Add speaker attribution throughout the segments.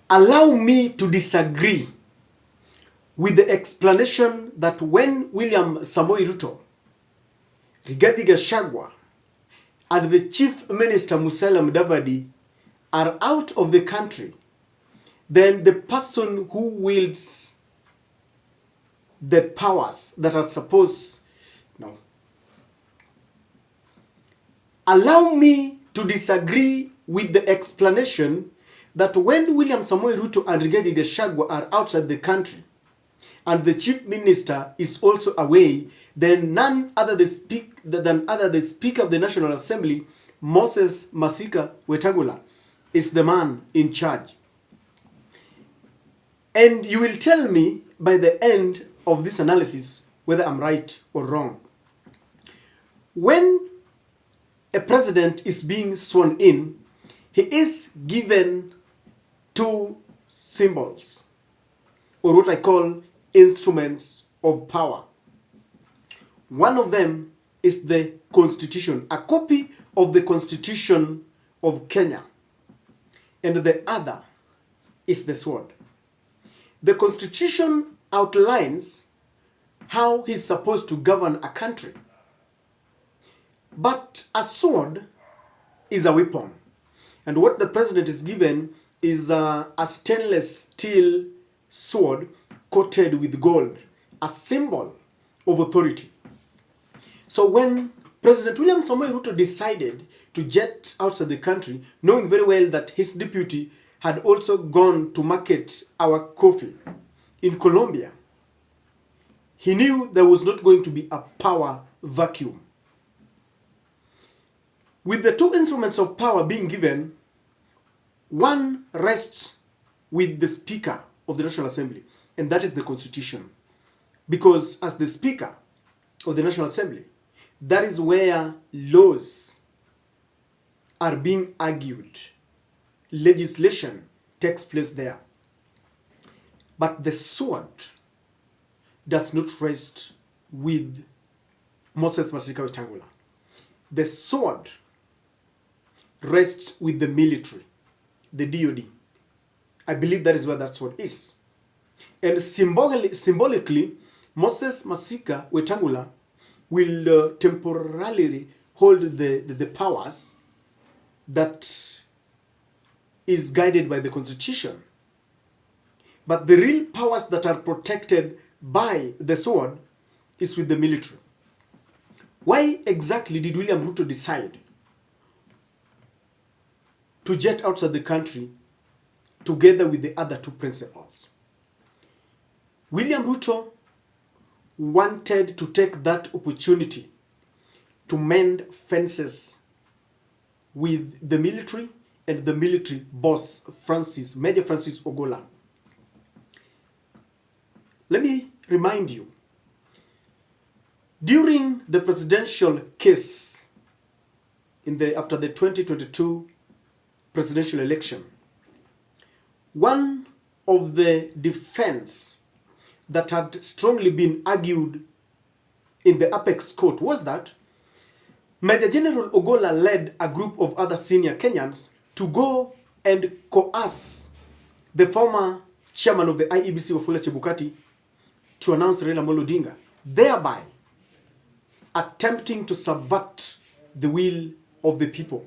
Speaker 1: allow me to disagree with the explanation that when William Samoei Ruto, Rigathi Gachagua, and the Chief Minister Musalia Mudavadi are out of the country, then the person who wields the powers that are supposed, no. Allow me to disagree with the explanation that when William Samoei Ruto and Rigathi Gachagua are outside the country and the Chief Minister is also away, then none other than the Speaker of the National Assembly, Moses Masika Wetangula, is the man in charge. And you will tell me by the end of this analysis whether I'm right or wrong. When a president is being sworn in, he is given two symbols, or what I call instruments of power. One of them is the Constitution, a copy of the Constitution of Kenya, and the other is the sword. The Constitution outlines how he's supposed to govern a country. But a sword is a weapon. And what the president is given is a stainless steel sword coated with gold, a symbol of authority. So when President William Samoei Ruto decided to jet outside the country, knowing very well that his deputy had also gone to market our coffee in Colombia, he knew there was not going to be a power vacuum. With the two instruments of power being given, one rests with the Speaker of the National Assembly, and that is the Constitution. Because as the Speaker of the National Assembly, that is where laws are being argued. Legislation takes place there. But the sword does not rest with Moses Masika Wetangula. The sword rests with the military, the DOD. I believe that is where that sword is. And symbolically, Moses Masika Wetangula will temporarily hold the powers that is guided by the Constitution. But the real powers that are protected by the sword is with the military. Why exactly did William Ruto decide to jet outside the country together with the other two principals? William Ruto wanted to take that opportunity to mend fences with the military and the military boss, Major Francis Ogolla. Let me remind you, during the presidential case after the 2022 presidential election, one of the defense that had strongly been argued in the apex court was that Major General Ogolla led a group of other senior Kenyans to go and coerce the former chairman of the IEBC, Wafula Chebukati, to announce Raila Odinga, thereby attempting to subvert the will of the people.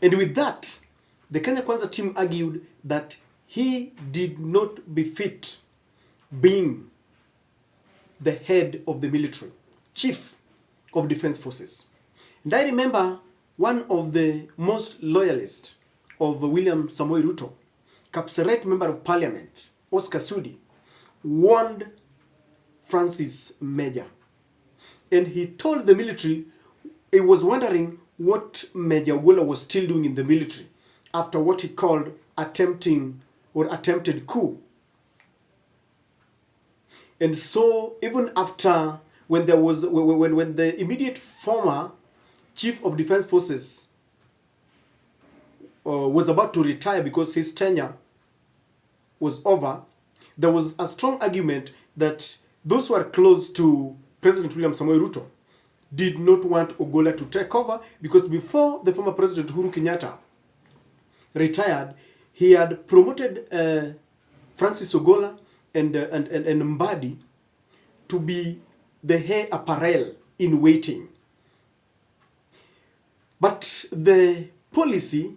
Speaker 1: And with that, the Kenya Kwanza team argued that he did not befit being the head of the military, chief of defense forces. And I remember one of the most loyalists of William Samoei Ruto, Kapseret Member of Parliament, Oscar Sudi, warned Francis Major. And he told the military he was wondering what Major Ogolla was still doing in the military after what he called attempted coup. And so even after when the immediate former chief of defense forces was about to retire because his tenure was over, there was a strong argument that those who are close to President William Samoei Ruto did not want Ogolla to take over, because before the former President Uhuru Kenyatta retired, he had promoted Francis Ogolla and Mbadi to be the heir apparel in waiting. But the policy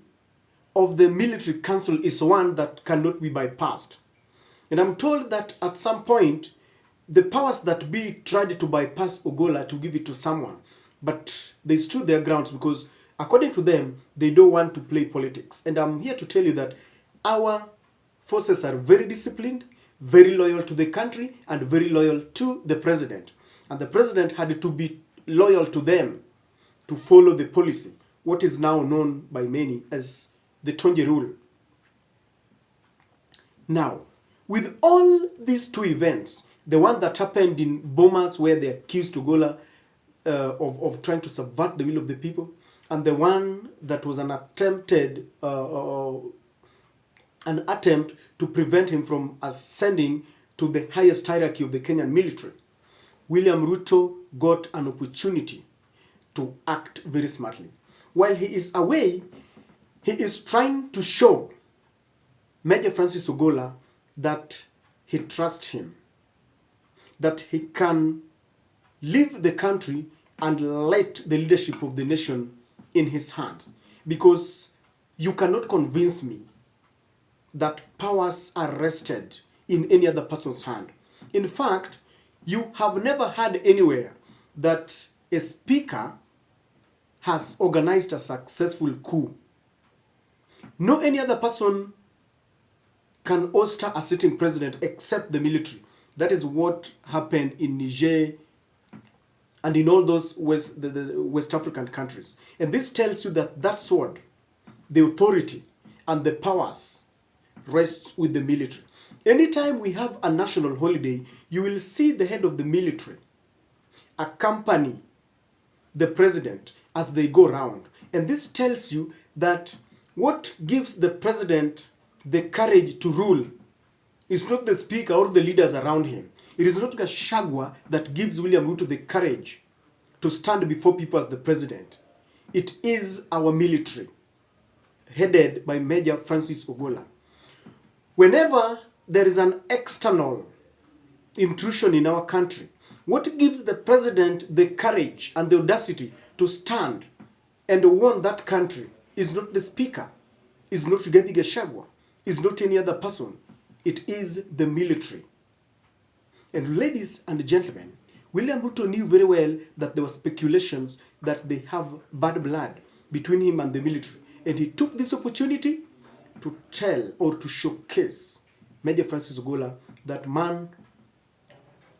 Speaker 1: of the military council is one that cannot be bypassed. And I'm told that at some point, the powers that be tried to bypass Ogolla to give it to someone, but they stood their grounds because, according to them, they don't want to play politics. And I'm here to tell you that our forces are very disciplined, very loyal to the country, and very loyal to the president. And the president had to be loyal to them to follow the policy, what is now known by many as the Tonje rule. Now, with all these two events, the one that happened in Bomas where they accused Ogolla of trying to subvert the will of the people, and the one that was an attempt to prevent him from ascending to the highest hierarchy of the Kenyan military, William Ruto got an opportunity to act very smartly. While he is away, he is trying to show Major Francis Ogolla that he trusts him, that he can leave the country and let the leadership of the nation in his hands. Because you cannot convince me that powers are rested in any other person's hand. In fact, you have never heard anywhere that a speaker has organized a successful coup. No any other person can oust a sitting president except the military. That is what happened in Niger and in all those the West African countries. And this tells you that that sword, the authority and the powers rests with the military. Anytime we have a national holiday, you will see the head of the military accompany the president as they go around. And this tells you that what gives the president the courage to rule is not the speaker or the leaders around him. It is not Gachagua that gives William Ruto the courage to stand before people as the president. It is our military, headed by Major Francis Ogolla. Whenever there is an external intrusion in our country, what gives the president the courage and the audacity to stand and warn that country is not the speaker, is not Rigathi Gachagua, is not any other person. It is the military. And ladies and gentlemen, William Ruto knew very well that there were speculations that they have bad blood between him and the military. And he took this opportunity to tell or to showcase Major Francis Ogolla that, man,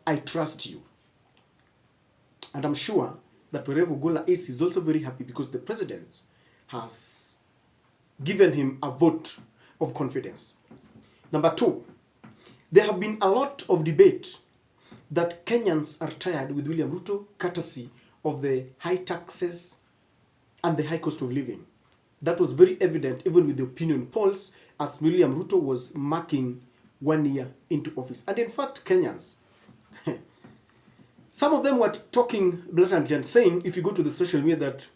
Speaker 1: I trust you. And I'm sure that wherever Ogolla is, he's also very happy because the president has given him a vote of confidence. Number two, there have been a lot of debate that Kenyans are tired with William Ruto, courtesy of the high taxes and the high cost of living. That was very evident even with the opinion polls as William Ruto was marking 1 year into office. And in fact, Kenyans, some of them were talking blatantly and saying, if you go to the social media, that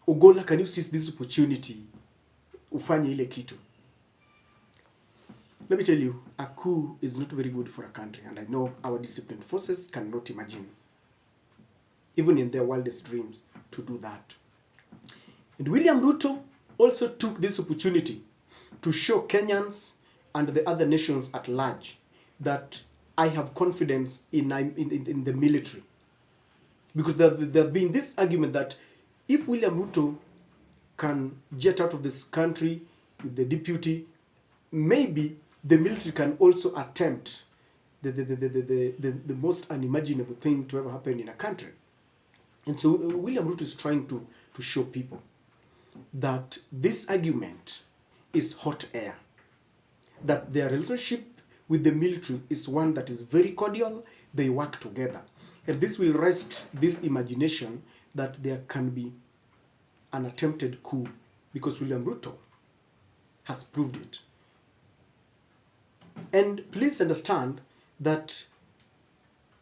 Speaker 1: Ogolla, can you seize this opportunity? Ufanye ile kitu. Let me tell you, a coup is not very good for a country, and I know our disciplined forces cannot imagine, even in their wildest dreams, to do that. And William Ruto also took this opportunity to show Kenyans and the other nations at large that I have confidence in the military. Because there have been this argument that if William Ruto can jet out of this country with the deputy, maybe the military can also attempt the most unimaginable thing to ever happen in a country. And so William Ruto is trying to show people that this argument is hot air, that their relationship with the military is one that is very cordial, they work together. And this will rest this imagination that there can be an attempted coup, because William Ruto has proved it. And please understand that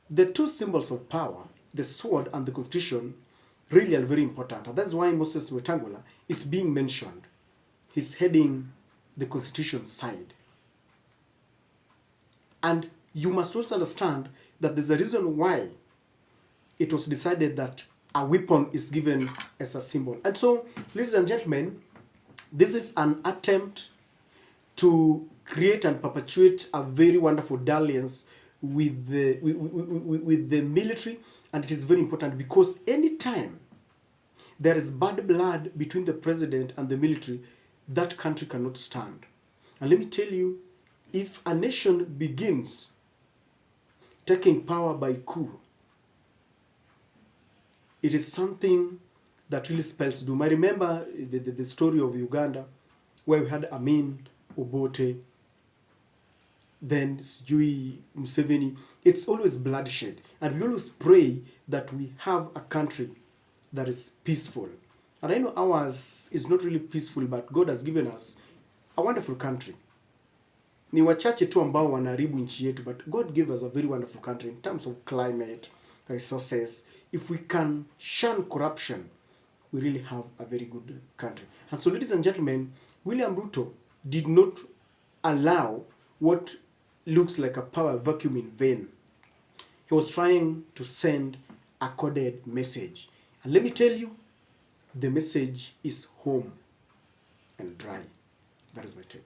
Speaker 1: the two symbols of power, the sword and the constitution, really are very important. And that's why Moses Wetangula is being mentioned. He's heading the constitution side. And you must also understand that there's a reason why it was decided that a weapon is given as a symbol. And so, ladies and gentlemen, this is an attempt to create and perpetuate a very wonderful dalliance with the military, and it is very important because anytime there is bad blood between the president and the military, that country cannot stand. And let me tell you, if a nation begins taking power by coup, it is something that really spells doom. I remember the story of Uganda, where we had Amin, Obote, then Sijui, Museveni. It's always bloodshed. And we always pray that we have a country that is peaceful. And I know ours is not really peaceful, but God has given us a wonderful country. Ni wachache tu ambao wanaharibu nchi yetu, but God gave us a very wonderful country in terms of climate, resources. If we can shun corruption, we really have a very good country. And so, ladies and gentlemen, William Ruto did not allow what looks like a power vacuum in vain. He was trying to send a coded message. And let me tell you, the message is home and dry. That is my take.